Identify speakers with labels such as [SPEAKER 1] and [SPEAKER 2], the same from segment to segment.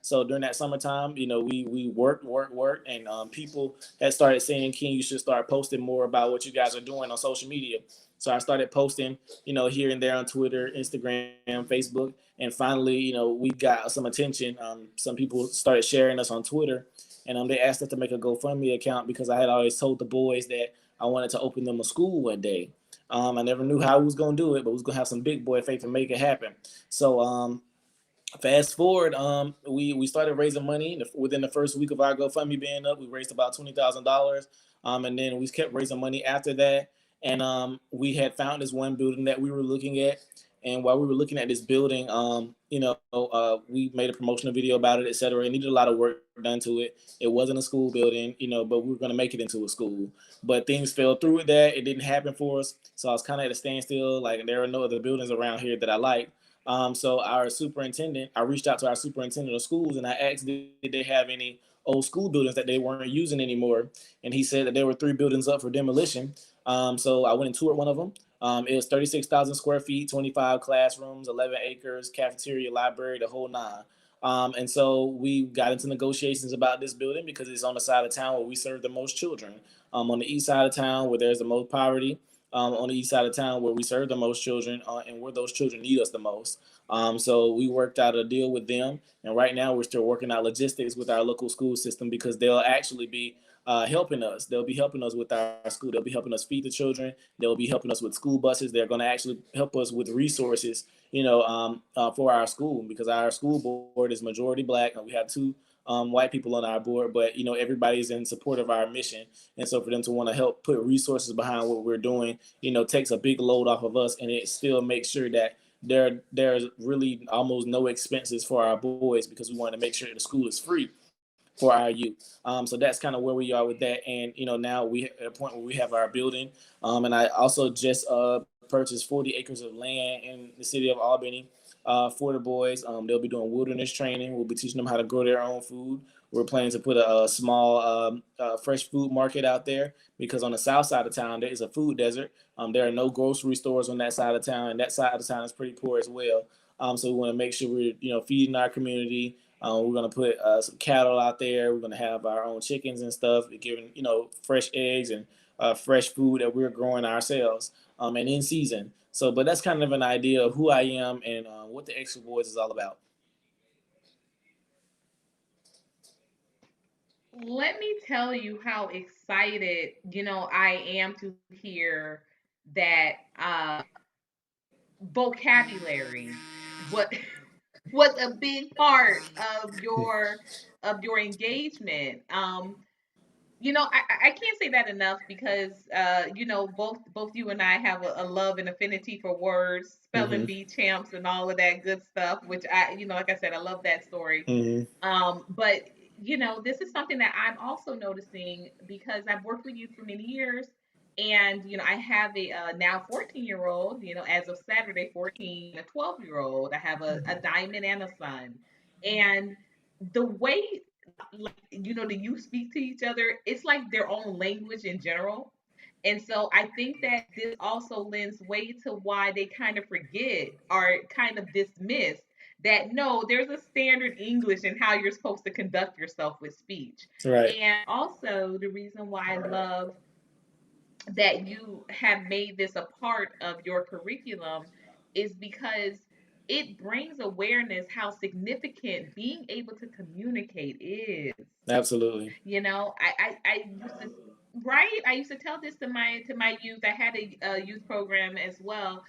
[SPEAKER 1] So during that summertime, we worked, and people had started saying, King, you should start posting more about what you guys are doing on social media. So I started posting, here and there on Twitter, Instagram, Facebook, and finally, we got some attention. Some people started sharing us on Twitter, and they asked us to make a GoFundMe account because I had always told the boys that I wanted to open them a school one day. I never knew how we was gonna do it, but we was gonna have some big boy faith and make it happen. So fast forward, we started raising money within the first week of our GoFundMe being up. We raised about $20,000, and then we kept raising money after that. And we had found this one building that we were looking at. And while we were looking at this building, we made a promotional video about it, et cetera. It needed a lot of work done to it. It wasn't a school building, but we were going to make it into a school. But things fell through with that. It didn't happen for us. So I was kind of at a standstill. Like, there are no other buildings around here that I like. So I reached out to our superintendent of schools and I asked, did they have any old school buildings that they weren't using anymore? And he said that there were 3 buildings up for demolition. So I went and toured one of them. It was 36,000 square feet, 25 classrooms, 11 acres, cafeteria, library, the whole nine. And so we got into negotiations about this building because it's on the side of town where we serve the most children. On the east side of town where there's the most poverty, on the east side of town where we serve the most children, and where those children need us the most. So we worked out a deal with them, and right now we're still working out logistics with our local school system because they'll actually be helping us. They'll be helping us with our school. They'll be helping us feed the children. They'll be helping us with school buses. They're going to actually help us with resources, for our school because our school board is majority Black, and we have 2 white people on our board, but everybody's in support of our mission, and so for them to want to help put resources behind what we're doing, takes a big load off of us, and it still makes sure that there's really almost no expenses for our boys because we want to make sure the school is free for our youth. So that's kind of where we are with that, and now we at a point where we have our building, and I also just purchased 40 acres of land in the city of Albany for the boys. They'll be doing wilderness training. We'll be teaching them how to grow their own food. We're planning to put a small fresh food market out there because on the south side of town there is a food desert. There are no grocery stores on that side of town, and that side of town is pretty poor as well. So we want to make sure we're feeding our community. We're gonna put some cattle out there. We're gonna have our own chickens and stuff, giving fresh eggs and fresh food that we're growing ourselves, and in season. So, but that's kind of an idea of who I am and what the Extra Boys is all about.
[SPEAKER 2] Let me tell you how excited, I am to hear that vocabulary what was a big part of your engagement. I can't say that enough because both you and I have a love and affinity for words, spelling
[SPEAKER 1] Hmm.
[SPEAKER 2] bee champs and all of that good stuff, which like I said, I love that story.
[SPEAKER 1] Hmm.
[SPEAKER 2] But this is something that I'm also noticing because I've worked with youth for many years, and I have a now 14-year-old. As of Saturday, 14, and a 12-year-old. I have a diamond and a son, and the way like the youth speak to each other, it's like their own language in general. And so I think that this also lends way to why they kind of forget or kind of dismiss that no, there's a standard English in how you're supposed to conduct yourself with speech.
[SPEAKER 1] Right.
[SPEAKER 2] And also the reason why I love that you have made this a part of your curriculum is because it brings awareness how significant being able to communicate is.
[SPEAKER 1] Absolutely.
[SPEAKER 2] I used to, right, I used to tell this to my youth. I had a youth program as well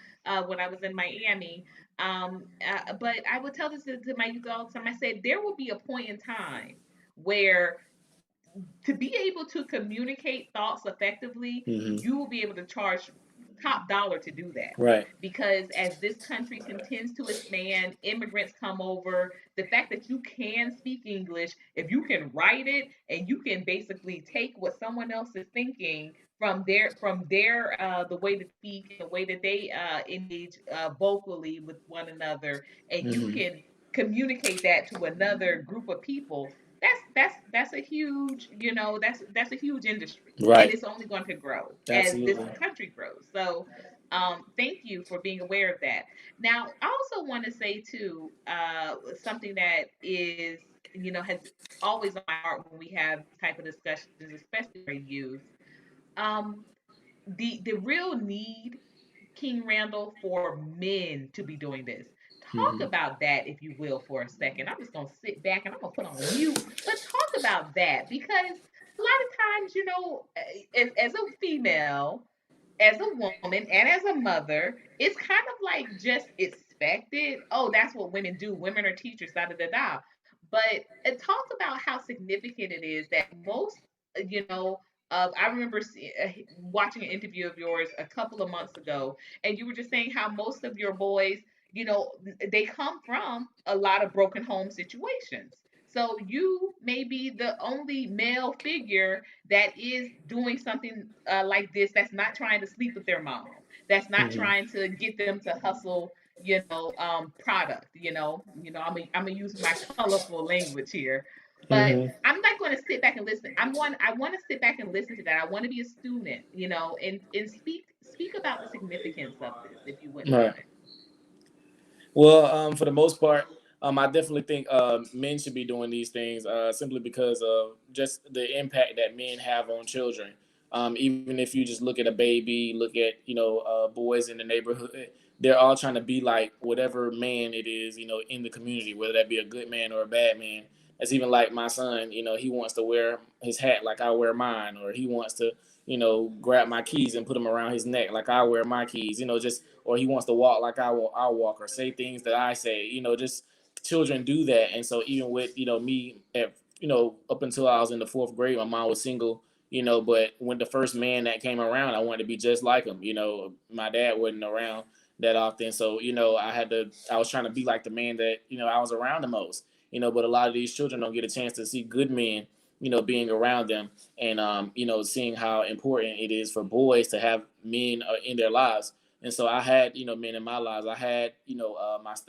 [SPEAKER 2] when I was in Miami. But I would tell this to my youth all the time. I said there will be a point in time where to be able to communicate thoughts effectively,
[SPEAKER 1] Hmm.
[SPEAKER 2] you will be able to charge top dollar to do that.
[SPEAKER 1] Right.
[SPEAKER 2] Because as this country continues to expand, immigrants come over, the fact that you can speak English, if you can write it and you can basically take what someone else is thinking from their the way they speak and the way that they engage vocally with one another, and you
[SPEAKER 1] Hmm.
[SPEAKER 2] can communicate that to another group of people, that's a huge, that's a huge industry, and
[SPEAKER 1] Right.
[SPEAKER 2] it's only going to grow as this
[SPEAKER 1] Absolutely.
[SPEAKER 2] country grows. So thank you for being aware of that. Now I also want to say too something that has always on my heart when we have type of discussions, especially for youth. Um, the real need, King Randall, for men to be doing this. Talk
[SPEAKER 1] Mhm.
[SPEAKER 2] about that, if you will, for a second. I'm just gonna sit back and I'm gonna put on mute, but talk about that because a lot of times, as a female, as a woman, and as a mother, it's kind of like just expected. Oh, that's what women do. Women are teachers, da da da da. But talk about how significant it is that most, you know, I remember watching an interview of yours a couple of months ago, and you were just saying how most of your boys, you know, they come from a lot of broken home situations. So you may be the only male figure that is doing something like this, that's not trying to sleep with their mom, that's not
[SPEAKER 1] Mhm.
[SPEAKER 2] trying to get them to hustle, product. I'm gonna use my colorful language here, but
[SPEAKER 1] Mhm.
[SPEAKER 2] I'm not going to sit back and listen. I want to sit back and listen to that. I want to be a student, and speak about the significance of this, if you wouldn't
[SPEAKER 1] Right.
[SPEAKER 2] mind.
[SPEAKER 1] Well, for the most part, I definitely think men should be doing these things simply because of just the impact that men have on children. Even if you just look at a baby, look at boys in the neighborhood, they're all trying to be like whatever man it is in the community, whether that be a good man or a bad man. It's even like my son. He wants to wear his hat like I wear mine, or he wants to grab my keys and put them around his neck like I wear my keys. Just or he wants to walk like I walk, or say things that I say. Just children do that, and so even with me at up until I was in the fourth grade, my mom was single. But when the first man that came around, I wanted to be just like him. My dad wasn't around that often, so I was trying to be like the man that I was around the most. But a lot of these children don't get a chance to see good men being around them, and seeing how important it is for boys to have men in their lives. And so I had men in my lives. I had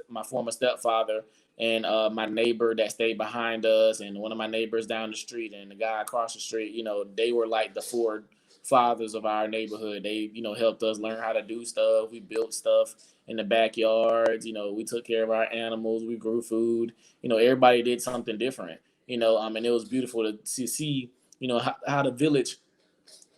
[SPEAKER 1] my former stepfather, and my neighbor that stayed behind us, and one of my neighbors down the street, and the guy across the street. They were like the four fathers of our neighborhood. They helped us learn how to do stuff. We built stuff in the backyards. We took care of our animals. We grew food. Everybody did something different. And it was beautiful to see how the village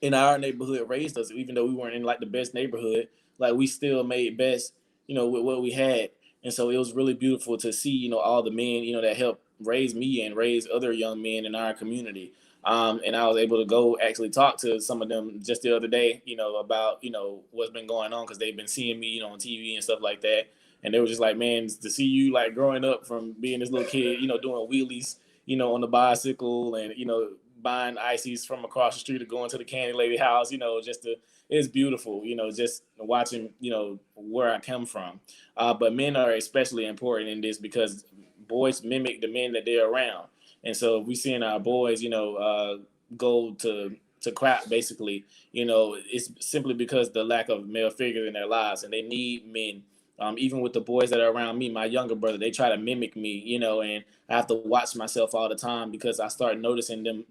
[SPEAKER 1] in our neighborhood raised us. Even though we weren't in like the best neighborhood, like we still made best with what we had. And so it was really beautiful to see all the men that helped raise me and raise other young men in our community. And I was able to go actually talk to some of them just the other day, about what's been going on, because they've been seeing me on TV and stuff like that. And they were just like, man, to see you like growing up from being this little kid, doing wheelies, on the bicycle, and buying ices from across the street or going to the candy lady house, it's beautiful, just watching, where I come from. But men are especially important in this because boys mimic the men that they're around. And so if we seeing our boys, go to crap basically, it's simply because the lack of male figure in their lives, and they need men. Even with the boys that are around me, my younger brother, they try to mimic me, and I have to watch myself all the time because I start noticing them,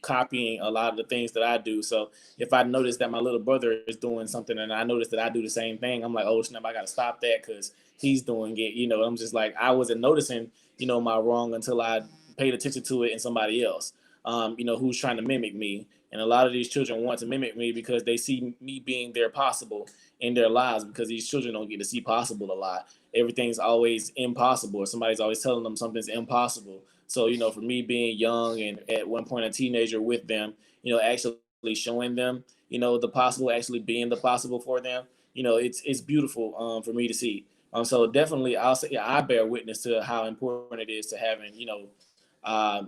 [SPEAKER 1] copying a lot of the things that I do. So if I notice that my little brother is doing something and I notice that I do the same thing, I'm like, oh snap, I gotta stop that because he's doing it. I'm just like, I wasn't noticing, my wrong until I paid attention to it in somebody else, who's trying to mimic me. And a lot of these children want to mimic me because they see me being there possible in their lives, because these children don't get to see possible a lot. Everything's always impossible, or somebody's always telling them something's impossible. So, for me being young and at one point a teenager with them, actually showing them, the possible, actually being the possible for them, it's beautiful for me to see. So definitely, I'll say, yeah, I bear witness to how important it is to having,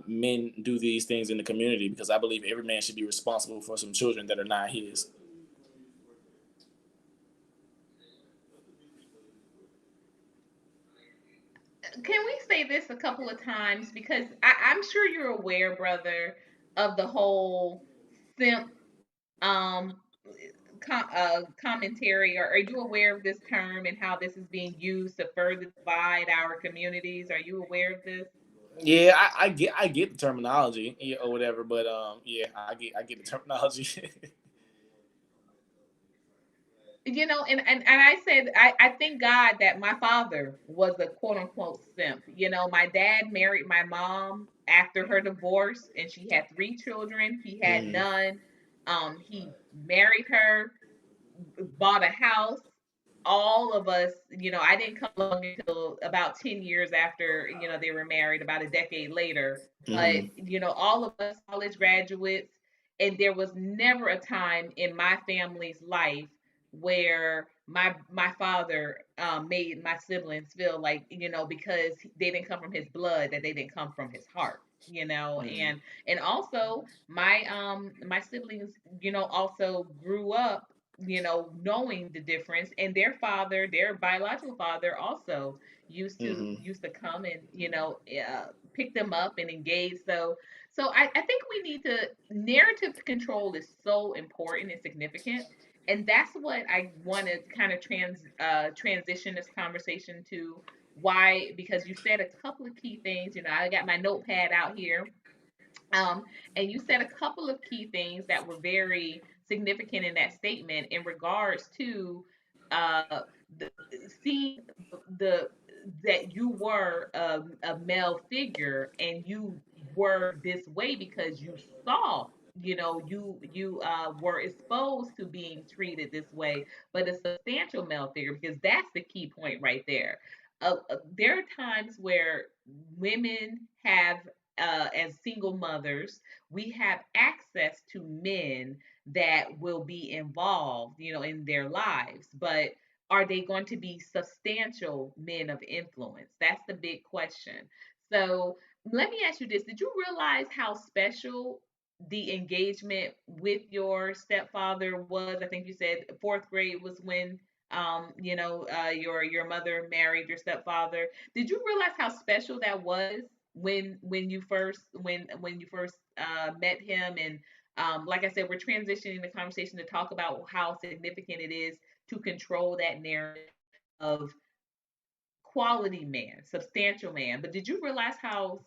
[SPEAKER 1] men do these things in the community, because I believe every man should be responsible for some children that are not his.
[SPEAKER 2] Can we say this a couple of times? Because I'm sure you're aware, brother, of the whole simp um, commentary. Or are you aware of this term and how this is being used to further divide our communities? Are you aware of this?
[SPEAKER 1] Yeah, I get the terminology, yeah, or whatever, but yeah, I get the terminology.
[SPEAKER 2] And I said, I thank God that my father was a quote unquote simp. My dad married my mom after her divorce, and she had 3 children. He had
[SPEAKER 1] Hmm.
[SPEAKER 2] none. He married her, bought a house. All of us, I didn't come along until about 10 years after, they were married, about a decade later. But,
[SPEAKER 1] Hmm.
[SPEAKER 2] all of us college graduates, and there was never a time in my family's life where my father made my siblings feel like, because they didn't come from his blood, that they didn't come from his heart.
[SPEAKER 1] Hmm.
[SPEAKER 2] And also my siblings, also grew up, knowing the difference, and their biological father also
[SPEAKER 1] Hmm.
[SPEAKER 2] used to come and pick them up and engage. So I think we need to narrative control is so important and significant, and that's what I want to kind of transition this conversation to. Why? Because you said a couple of key things. I got my notepad out here, um, and you said a couple of key things that were very significant in that statement in regards to uh, the, seeing the that you were a male figure, and you were this way because you saw, you were exposed to being treated this way, but a substantial male figure, because that's the key point right there. There are times where women have, as single mothers, we have access to men that will be involved, in their lives. But are they going to be substantial men of influence? That's the big question. So let me ask you this. Did you realize how special the engagement with your stepfather was? I think you said fourth grade was when your mother married your stepfather. Did you realize how special that was when you first met him? And like I said, we're transitioning the conversation to talk about how significant it is to control that narrative of quality man, substantial man. But did you realize how